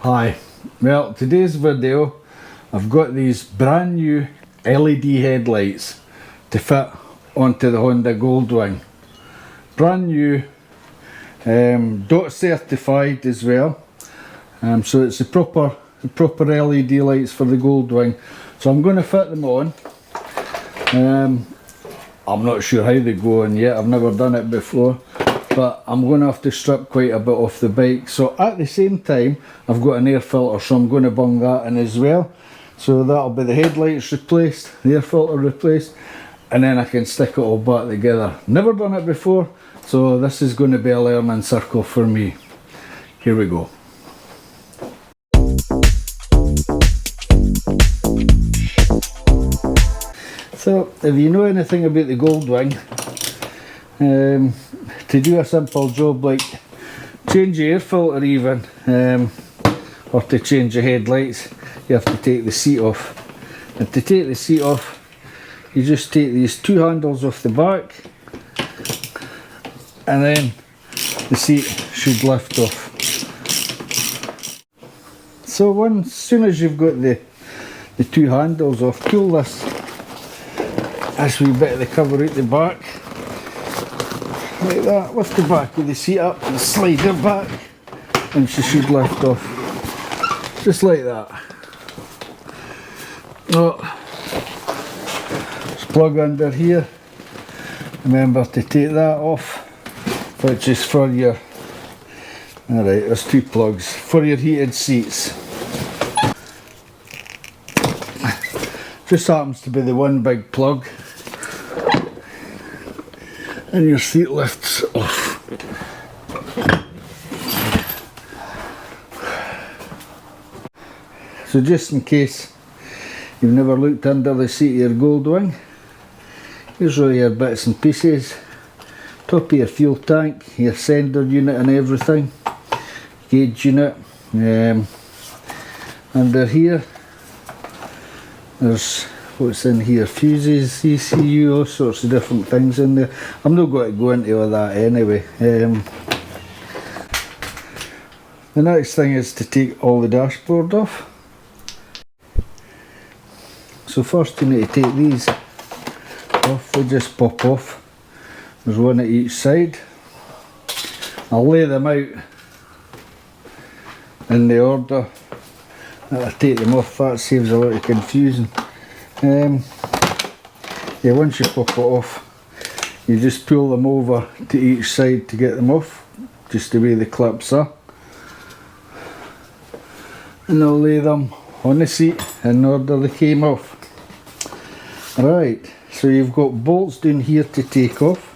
Hi, well today's video I've got these brand new LED headlights to fit onto the Honda Goldwing. Brand new, DOT certified as well, so it's the proper LED lights for the Goldwing. So I'm going to fit them on. I'm not sure how they go on yet, I've never done it before, but I'm going to have to strip quite a bit off the bike. So at the same time I've got an air filter, so I'm going to bung that in as well. So that'll be the headlights replaced, the air filter replaced, and then I can stick it all back together. Never done it before, so this is going to be a learning circle for me. Here we go. So if you know anything about the Goldwing, to do a simple job like change the air filter even, or to change the headlights, you have to take the seat off. And to take the seat off, you just take these two handles off the back, and then the seat should lift off. So as soon as you've got the two handles off, pull this wee bit of the cover out the back, like that, lift the back of the seat up and slide her back, and she should lift off, just like that. Oh, just plug under here, remember to take that off, which is for your, alright, there's two plugs, for your heated seats. Just happens to be the one big plug, and your seat lifts off. So just in case you've never looked under the seat of your Goldwing, here's all your bits and pieces. Top of your fuel tank, your sender unit and everything, gauge unit. Under here there's what's in here, fuses, ECU, all sorts of different things in there. I'm not going to go into all that anyway. The next thing is to take all the dashboard off. So first you need to take these off, they just pop off. There's one at each side. I'll lay them out in the order that I take them off, that saves a lot of confusion. Yeah, once you pop it off, you just pull them over to each side to get them off, just the way the clips are. And I'll lay them on the seat in order they came off. Right, so you've got bolts down here to take off,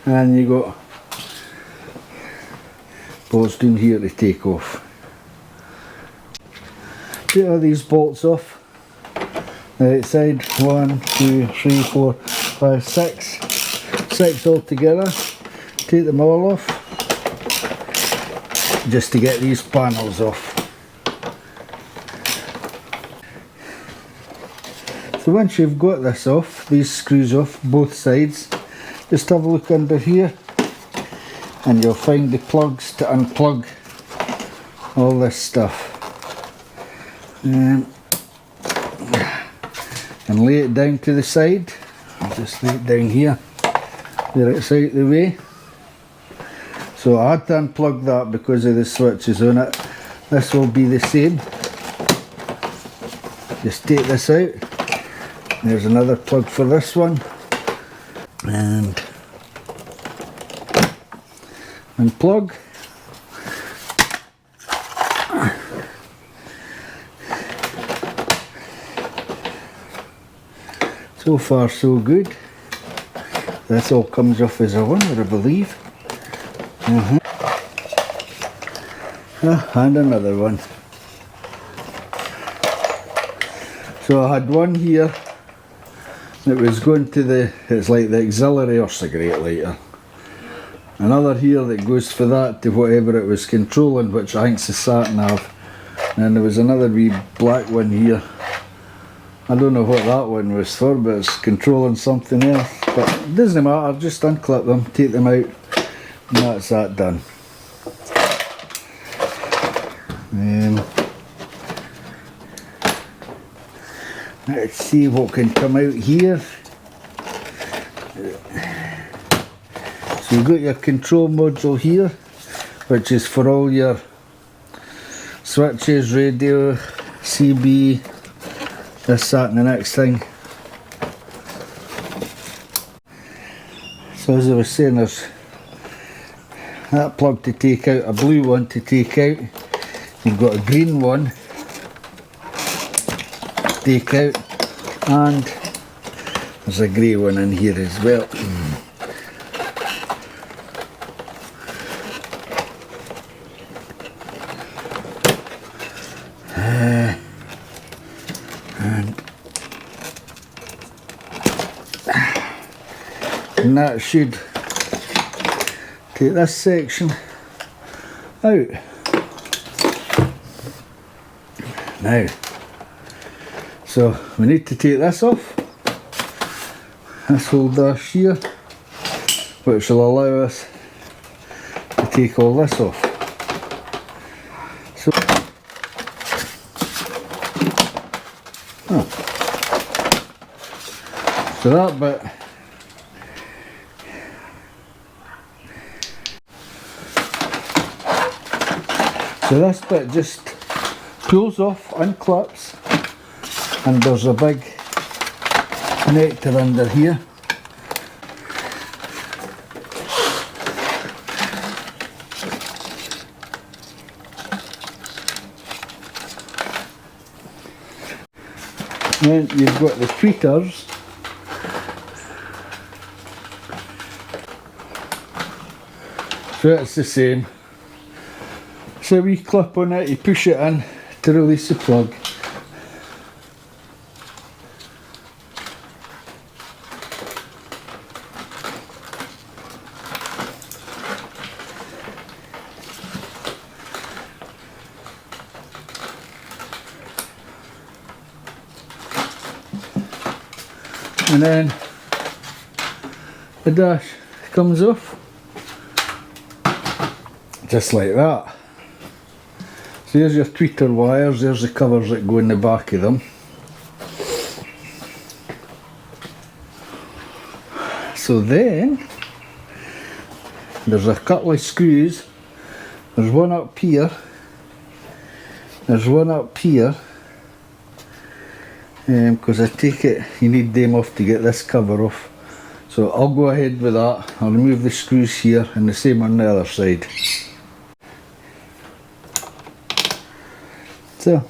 and you've got bolts down here to take off. Get all these bolts off the outside, 1, 2, 3, 4, 5, 6. 6 all together. Take them all off, just to get these panels off. So once you've got this off, these screws off both sides, just have a look under here and you'll find the plugs to unplug all this stuff. And lay it down to the side. I'll just lay it down here, there it's out the way. So I had to unplug that because of the switches on it. This will be the same. Just take this out. There's another plug for this one, and unplug. So far so good. This all comes off as a winner, I believe. And another one. So I had one here that was going to it's like the auxiliary or cigarette lighter. Another here that goes for that to whatever it was controlling, which I think's the sat nav. And there was another wee black one here. I don't know what that one was for, but it's controlling something else. But it doesn't matter, just unclip them, take them out, and that's that done. Let's see what can come out here. So you've got your control module here, which is for all your switches, radio, CB, this, that and the next thing. So as I was saying, there's that plug to take out, a blue one to take out, you've got a green one to take out, and there's a grey one in here as well. And that should take this section out. Now, so we need to take this off, this whole dash here, which will allow us to take all this off. So, so that bit, so this bit just pulls off, unclips, and there's a big connector under here. Then you've got the tweeters. So it's the same. So we clip on it, you push it in to release the plug. And then the dash comes off, just like that. So here's your tweeter wires, there's the covers that go in the back of them. So then, there's a couple of screws, there's one up here, there's one up here, because I take it you need them off to get this cover off. So I'll go ahead with that, I'll remove the screws here and the same on the other side. So,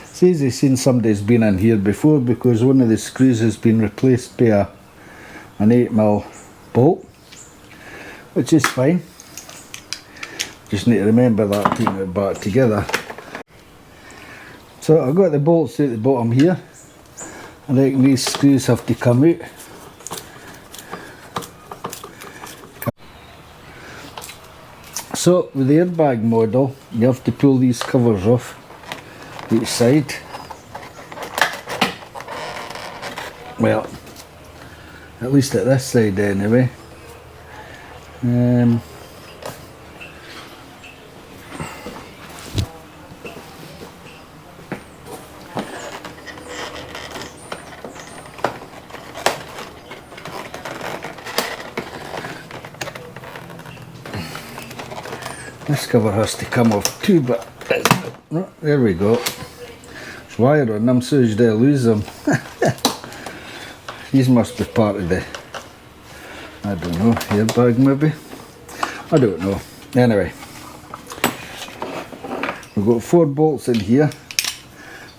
it's easy seeing somebody's been in here before because one of the screws has been replaced by an 8mm bolt, which is fine. Just need to remember that, putting it back together. So I've got the bolts at the bottom here. I think these screws have to come out. So with the airbag model, you have to pull these covers off each side. Well, at least at this side anyway. This cover has to come off too, but oh, there we go. There's wire on them, so as they lose them. These must be part of the, I don't know, airbag maybe. I don't know. Anyway, we've got 4 bolts in here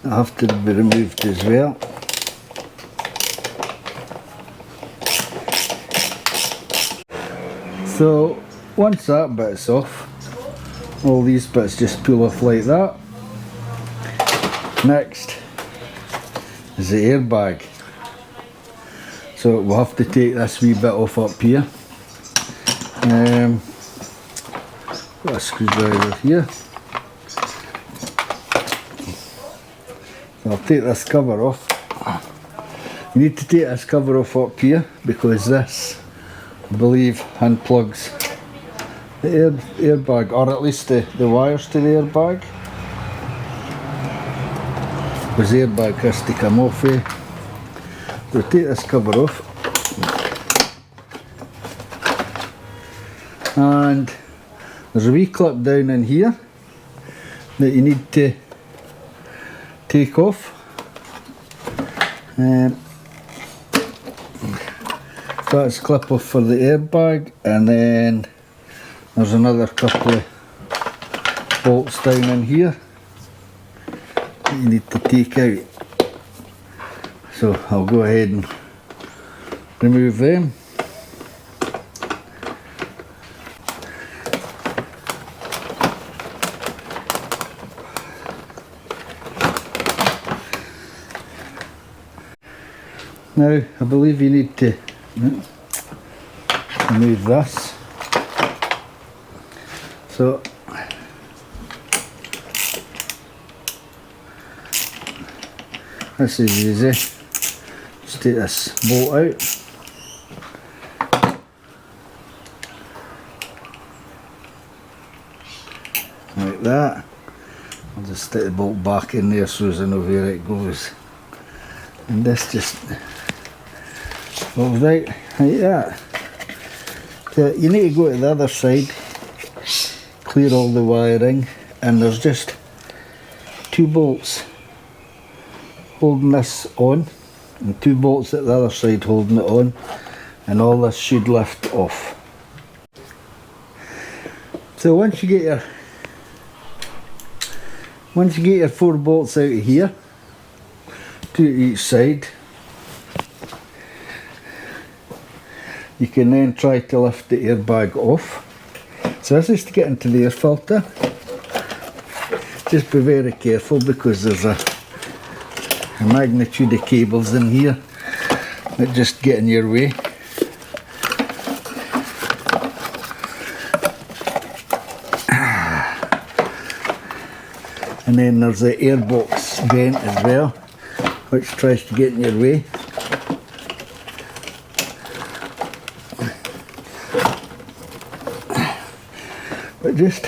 that have to be removed as well. So once that bit's off, all these bits just pull off like that. Next is the airbag. So we'll have to take this wee bit off up here. Got a screwdriver here. So I'll take this cover off. You need to take this cover off up here because this, I believe, unplugs the airbag, or at least the wires to the airbag. because the airbag has to come off. So take this cover off, and there's a wee clip down in here that you need to take off. That's clip off for the airbag, and then there's another couple of bolts down in here that you need to take out. So I'll go ahead and remove them. Now I believe you need to remove this. So this is easy. Just take this bolt out. Like that. I'll just stick the bolt back in there so as I know where it goes. And this just falls out like that. So you need to go to the other side, clear all the wiring, and there's just 2 bolts holding this on, and 2 bolts at the other side holding it on, and all this should lift off. So once you get your 4 bolts out of here, 2 each side, you can then try to lift the airbag off. So this is to get into the air filter. Just be very careful because there's a magnitude of cables in here that just get in your way. And then there's the airbox vent as well, which tries to get in your way. But just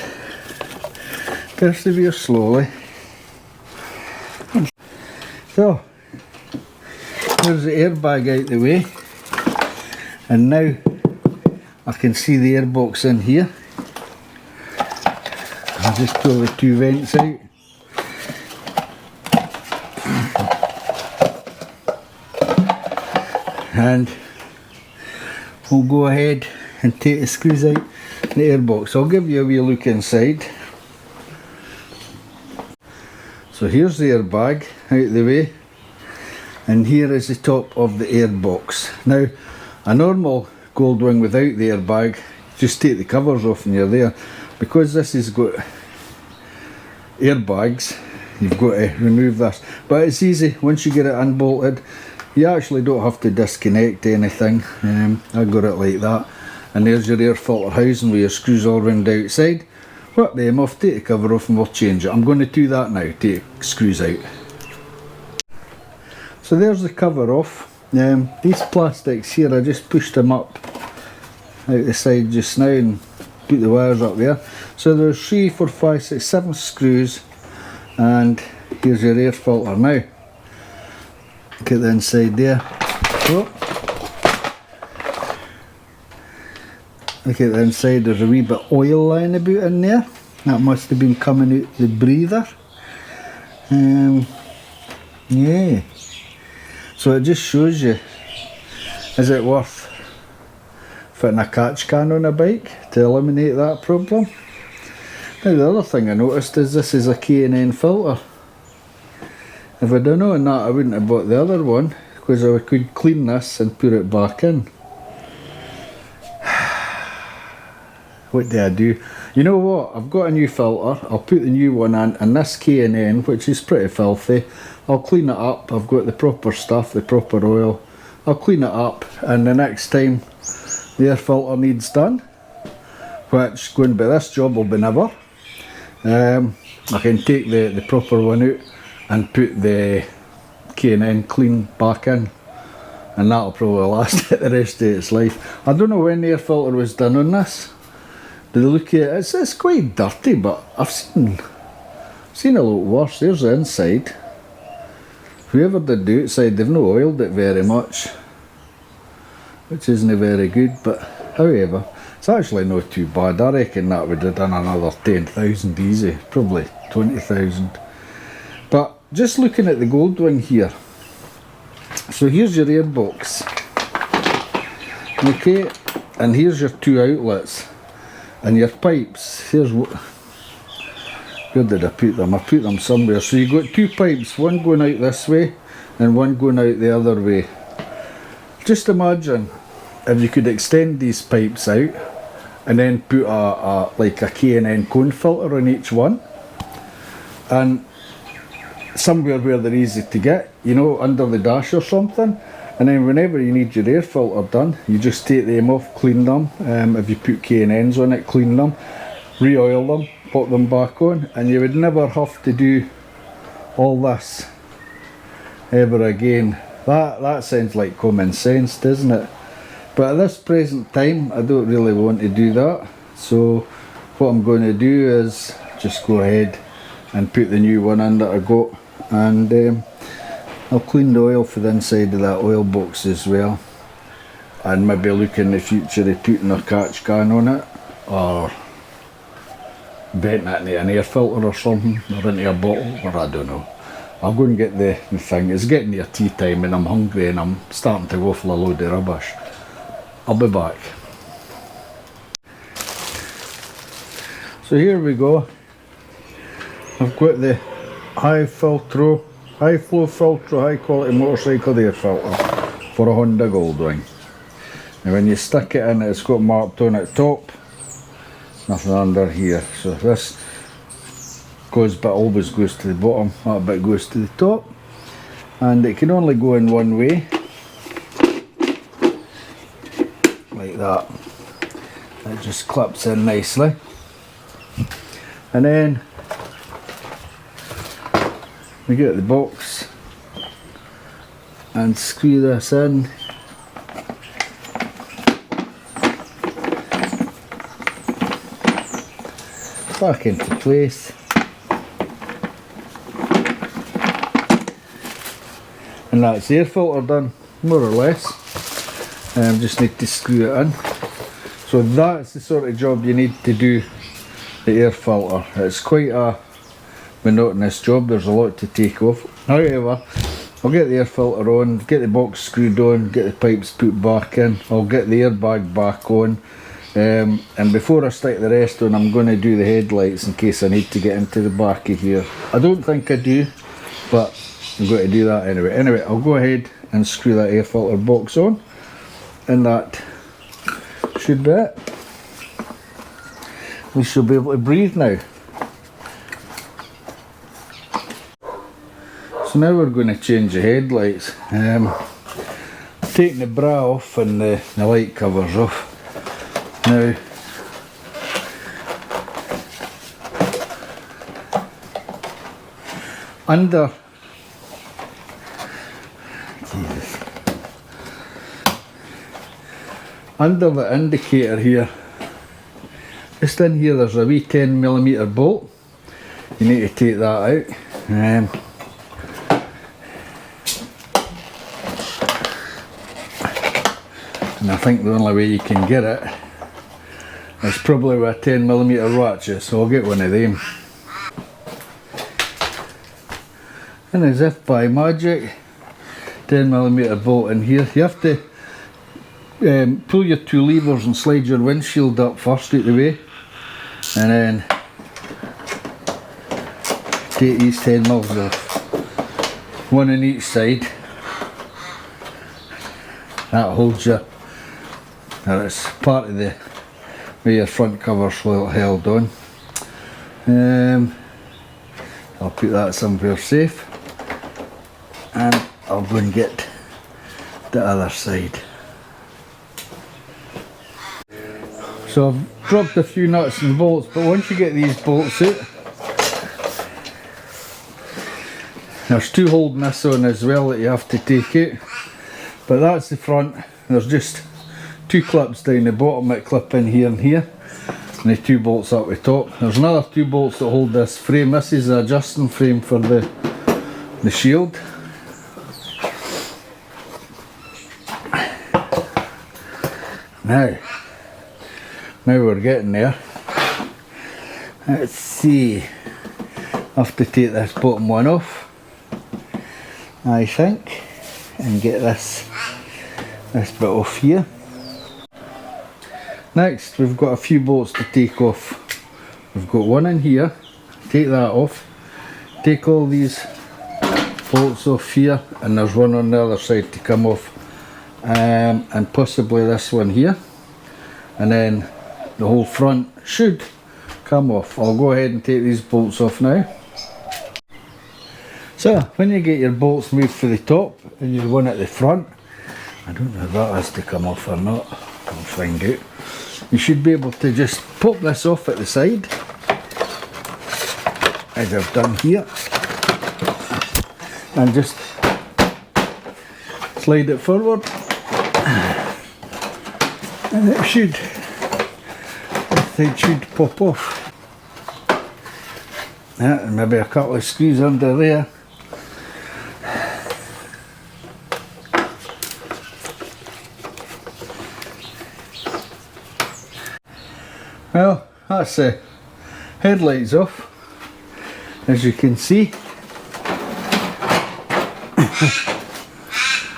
persevere slowly. So, there's the airbag out the way, and now I can see the airbox in here. I'll just pull the 2 vents out. And we'll go ahead and take the screws out the airbox. I'll give you a wee look inside. So here's the airbag out the way, and here is the top of the airbox. Now a normal Goldwing without the airbag, just take the covers off and you're there. Because this has got airbags, you've got to remove this, but it's easy. Once you get it unbolted, you actually don't have to disconnect anything. I got it like that, and there's your air filter housing with your screws all round the outside. Work them off, take the cover off, and we'll change it. I'm going to do that now, take screws out. So there's the cover off. These plastics here, I just pushed them up out the side just now and put the wires up there. So there's 3, 4, 5, 6, 7 screws, and here's your air filter now. Look at the inside there. Oh. Look at the inside, there's a wee bit of oil lying about in there. That must have been coming out the breather. Yeah. So it just shows you, is it worth fitting a catch can on a bike to eliminate that problem? Now the other thing I noticed is this is a K&N filter. If I'd have known that, I wouldn't have bought the other one, because I could clean this and put it back in. What do I do? You know what, I've got a new filter, I'll put the new one in, and this K&N, which is pretty filthy, I'll clean it up. I've got the proper stuff, the proper oil. I'll clean it up, and the next time the air filter needs done, which going by this job will be never, I can take the proper one out and put the K&N clean back in, and that'll probably last it the rest of its life. I don't know when the air filter was done on this. Did you look at it? It's quite dirty, but I've seen a lot worse. There's the inside. whoever did the outside, they've not oiled it very much, which isn't very good, but however, it's actually not too bad. I reckon that would have done another 10,000 easy, probably 20,000. But just looking at the Goldwing here, so here's your airbox, okay, and here's your two outlets, and your pipes. Here's what, where did I put them? I put them somewhere. So you've got two pipes, one going out this way and one going out the other way. Just imagine if you could extend these pipes out and then put like a K&N cone filter on each one, and somewhere where they're easy to get, you know, under the dash or something, and then whenever you need your air filter done, you just take them off, clean them, if you put K&Ns on it, clean them, re-oil them, put them back on, and you would never have to do all this ever again. That sounds like common sense, doesn't it? But at this present time, I don't really want to do that. So what I'm going to do is just go ahead and put the new one in that I got, and I'll clean the oil for the inside of that oil box as well, and maybe look in the future of putting a catch can on it, or venting it into an air filter or something, or into a bottle, or I don't know. I'll go and get the thing. It's getting near tea time and I'm hungry and I'm starting to waffle a load of rubbish. I'll be back. So here we go. I've got the high flow filter, high quality motorcycle air filter for a Honda Goldwing. And when you stick it in, it's got marked on at top, nothing under here. So this always goes to the bottom, that bit goes to the top, and it can only go in one way, like that. It just clips in nicely, and then we get the box and screw this in. Back into place, and that's the air filter done, more or less. Just need to screw it in. So that's the sort of job you need to do the air filter. It's quite a monotonous job, there's a lot to take off. However, I'll get the air filter on, get the box screwed on, get the pipes put back in, I'll get the airbag back on, and before I stick the rest on, I'm going to do the headlights in case I need to get into the back of here. I don't think I do, but I'm going to do that anyway. Anyway, I'll go ahead and screw that air filter box on, and that should be it. We should be able to breathe now. So now we're going to change the headlights. Taking the bra off and the light covers off. Now, under the indicator here, just in here there's a wee 10mm bolt. You need to take that out. And I think the only way you can get it is probably with a 10mm ratchet, so I'll get one of them. And as if by magic, 10mm bolt in here. You have to pull your two levers and slide your windshield up first out the way, and then take these 10mm off, one on each side. That holds you, and it's part of the way your front cover's held on. I'll put that somewhere safe, and I'll go and get the other side. So I've dropped a few nuts and bolts, but once you get these bolts out, there's two holding this on as well that you have to take out, but that's the front. There's just two clips down the bottom that clip in here and here, and the two bolts up the top. There's another two bolts that hold this frame. This is the adjusting frame for the shield, Now we're getting there. Let's see. I have to take this bottom one off, I think, and get this bit off here. Next, we've got a few bolts to take off. We've got one in here. Take that off. Take all these bolts off here, and there's one on the other side to come off, and possibly this one here, and then the whole front should come off. I'll go ahead and take these bolts off now. So when you get your bolts moved for the top and your one at the front, I don't know if that has to come off or not, I'll find out. You should be able to just pop this off at the side, as I've done here, and just slide it forward, and it should pop off. Yeah, and maybe a couple of screws under there. Well, that's the headlights off, as you can see.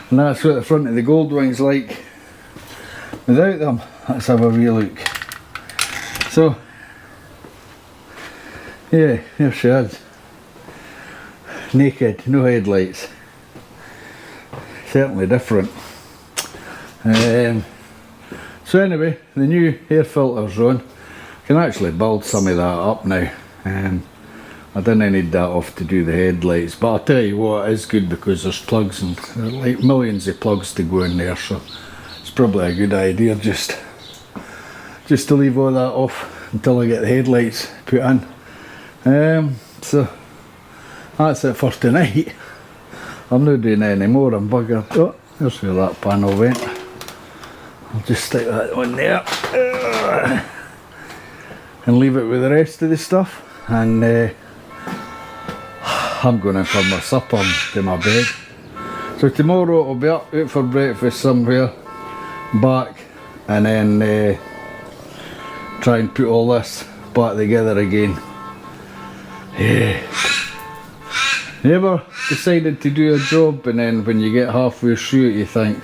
And that's what the front of the Goldwing's like without them. Let's have a wee look. So, yeah, there she is. Naked, no headlights. Certainly different. So anyway, the new air filter's on. Can actually build some of that up now. I didn't need that off to do the headlights, but I'll tell you what, it is good because there's plugs and like millions of plugs to go in there, so it's probably a good idea just to leave all that off until I get the headlights put in. So that's it for tonight. I'm not doing any more, I'm buggered. Oh, there's where that panel went. I'll just stick that on there and leave it with the rest of the stuff, and I'm going in for my supper and to my bed. So tomorrow I'll be up out for breakfast somewhere, back, and then try and put all this back together again. Yeah. You ever decided to do a job and then when you get halfway through it you think,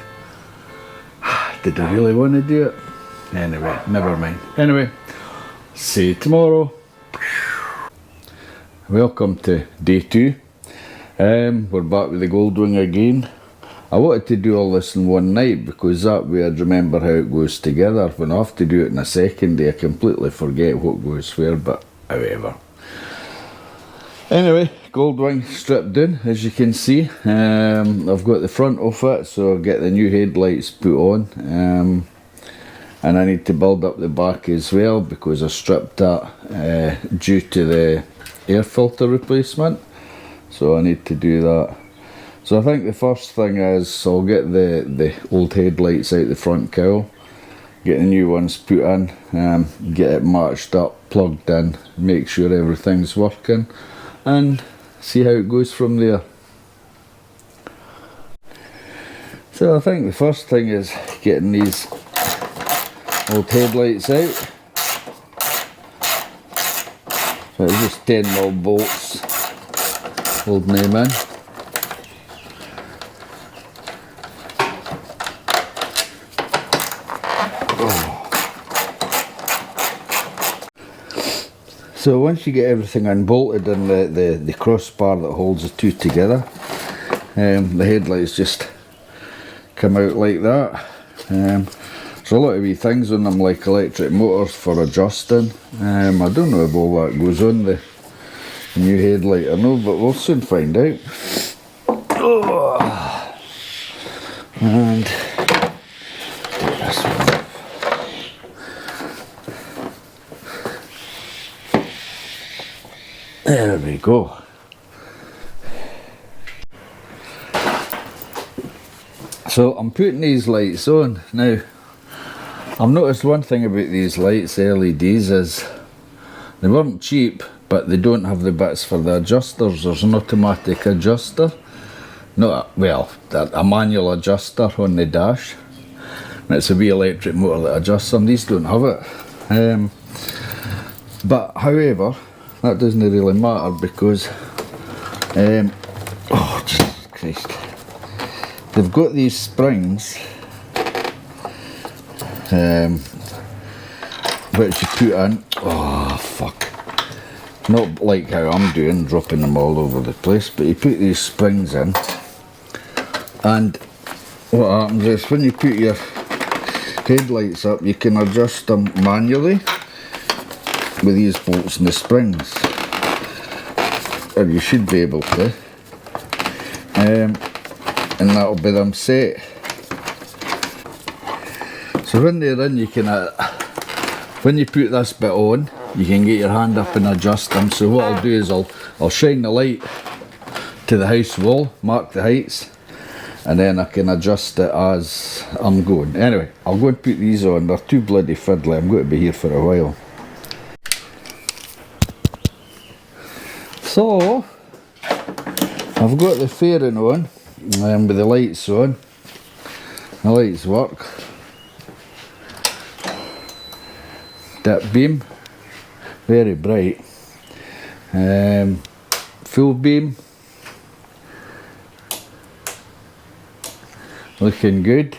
did I really want to do it? Anyway, never mind. Anyway, see you tomorrow. Welcome to day 2. We're back with the Goldwing again. I wanted to do all this in one night because that way I'd remember how it goes together. When I have to do it in a second day I completely forget what goes where, but however. Anyway, Goldwing stripped down, as you can see. I've got the front off it, so I'll get the new headlights put on. And I need to build up the back as well because I stripped that due to the air filter replacement. So I need to do that. So I think the first thing is I'll get the old headlights out the front cowl, get the new ones put in, get it matched up, plugged in, make sure everything's working, and see how it goes from there. So I think the first thing is getting these old headlights out. So it's just 10mm bolts holding them in. So once you get everything unbolted and the crossbar that holds the two together, the headlights just come out like that. There's a lot of wee things on them like electric motors for adjusting. I don't know if all that goes on the new headlight or no, but we'll soon find out. And take this one off. There we go. So I'm putting these lights on. Now, I've noticed one thing about these lights, LEDs, is they weren't cheap, but they don't have the bits for the adjusters. There's an automatic adjuster. A manual adjuster on the dash. and it's a wee electric motor that adjusts them. These don't have it. But however, that doesn't really matter because oh Jesus Christ, they've got these springs which you put in. Oh fuck, not like how I'm doing, dropping them all over the place, but you put these springs in, and what happens is when you put your headlights up, you can adjust them manually with these bolts and the springs, or you should be able to, and that'll be them set. So when they're in, you can, when you put this bit on, you can get your hand up and adjust them. So what I'll do is I'll shine the light to the house wall, mark the heights, and then I can adjust it as I'm going. Anyway, I'll go and put these on. They're too bloody fiddly. I'm going to be here for a while. So I've got the fairing on with the lights on. The lights work. That beam, very bright. Full beam, looking good.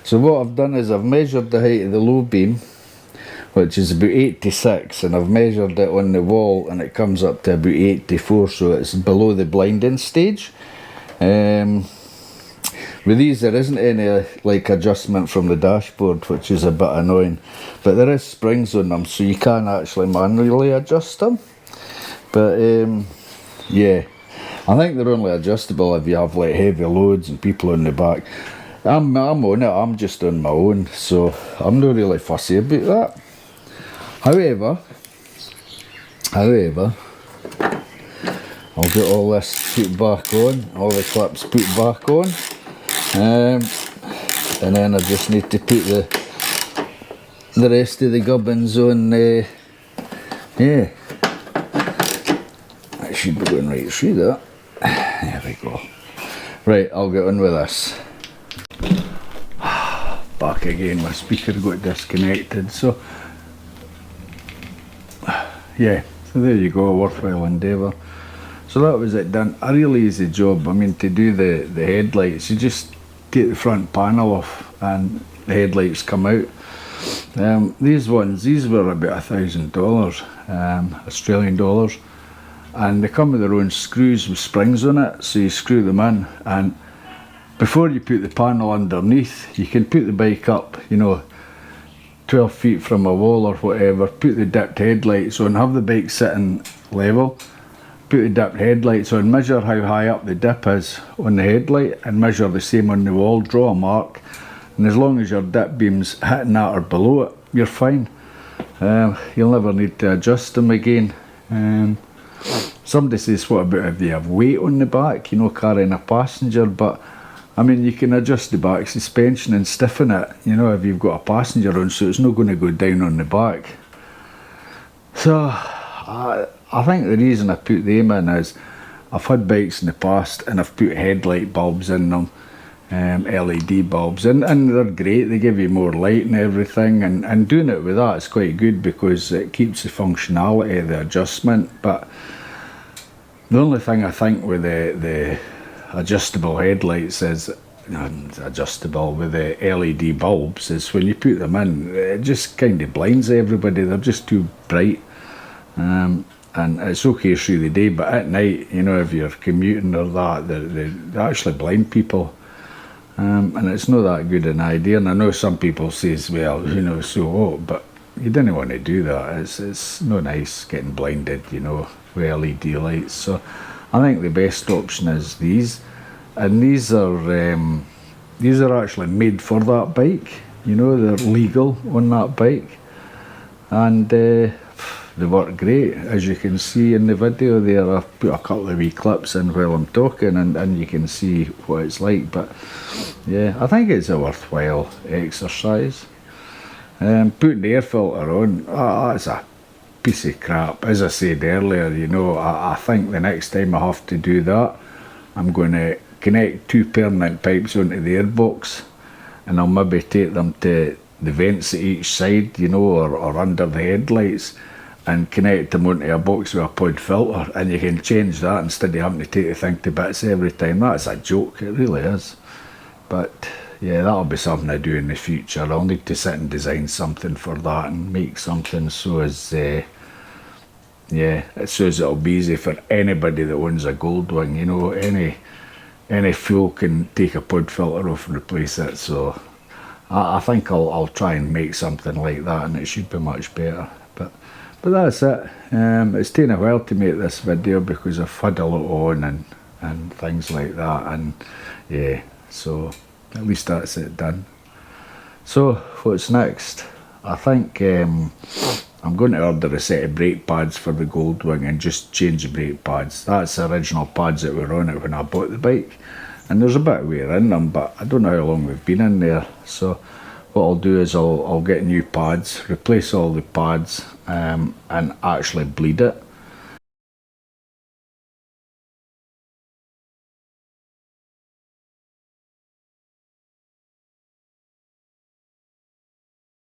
So what I've done is I've measured the height of the low beam, which is about 86, and I've measured it on the wall and it comes up to about 84, so it's below the blinding stage. With these there isn't any like adjustment from the dashboard, which is a bit annoying, but there is springs on them, so you can actually manually adjust them. But yeah, I think they're only adjustable if you have like heavy loads and people on the back. I'm on it, I'm just on my own, so I'm not really fussy about that. However, I'll get all this put back on, all the clips put back on, and then I just need to put the rest of the gubbins on. Yeah, I should be going right through that. There we go. Right, I'll get on with this. Back again, my speaker got disconnected, so yeah, so there you go, a worthwhile endeavour. So that was it done. A really easy job. I mean, to do the headlights, you just take the front panel off and the headlights come out. These were about $1,000 Australian dollars, and they come with their own screws with springs on it, so you screw them in, and before you put the panel underneath, you can put the bike up, you know, 12 feet from a wall or whatever, put the dipped headlights on, have the bike sitting level, put the dipped headlights on, measure how high up the dip is on the headlight and measure the same on the wall, draw a mark, and as long as your dip beam's hitting that or below it, you're fine. You'll never need to adjust them again. Somebody says, what about if they have weight on the back, you know, carrying a passenger? But I mean, you can adjust the back suspension and stiffen it, you know, if you've got a passenger on, so it's not going to go down on the back. So I think the reason I put them in is I've had bikes in the past and I've put headlight bulbs in them, LED bulbs, and they're great. They give you more light and everything, and doing it with that is quite good because it keeps the functionality of the adjustment. But the only thing I think with the adjustable headlights is, adjustable with the LED bulbs, is when you put them in, it just kind of blinds everybody. They're just too bright. And it's okay through the day, but at night, you know, if you're commuting or that, they actually blind people. And it's not that good an idea. And I know some people says, well, you know, so what, but you didn't want to do that. It's not nice getting blinded, you know, with LED lights. So I think the best option is these, and these are actually made for that bike. You know, they're legal on that bike, and they work great, as you can see in the video there. I've put a couple of wee clips in while I'm talking, and you can see what it's like. But yeah, I think it's a worthwhile exercise. Putting the air filter on, that's a piece of crap. As I said earlier, you know, I think the next time I have to do that, I'm going to connect 2 permanent pipes onto the airbox, and I'll maybe take them to the vents at each side, you know, or under the headlights, and connect them onto a box with a pod filter, and you can change that instead of having to take the thing to bits every time. That's a joke, it really is. But yeah, that'll be something I do in the future. I'll need to sit and design something for that and make something so as so as it'll be easy for anybody that owns a Goldwing, you know, any fool can take a pod filter off and replace it. So I think I'll try and make something like that, and it should be much better. But that's it. It's taken a while to make this video because I've had a lot on and things like that, and yeah, so at least that's it done. So what's next? I think I'm going to order a set of brake pads for the Goldwing and just change the brake pads. That's the original pads that were on it when I bought the bike, and there's a bit of wear in them, but I don't know how long we've been in there. So what I'll do is I'll get new pads, replace all the pads, and actually bleed it,